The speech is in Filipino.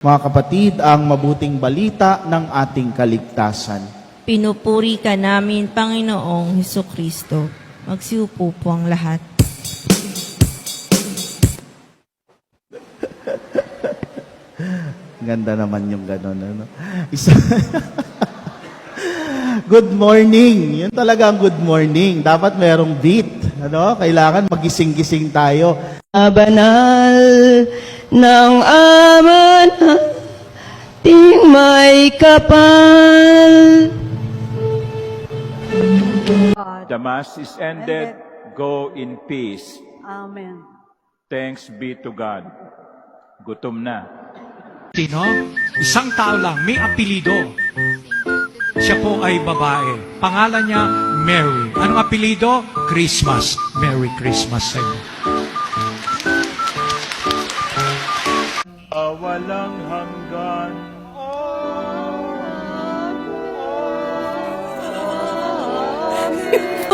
mga kapatid, ang mabuting balita ng ating kaligtasan. Pinupuri ka namin, Panginoong Hesukristo. Magsiupo po ang lahat. Ganda naman yung gano'n. Ano? Good morning. Yun talaga ang good morning. Dapat merong beat. Ano? Kailangan magising-gising tayo. Banal ng Ama nating may kapal. The Mass is ended. Go in peace. Amen. Thanks be to God. Gutom na. Tino, isang tao lang, may apelido. Siya po ay babae. Pangalan niya, Mary. Anong apelido? Christmas. Merry Christmas sa inyo. Walang hanggan.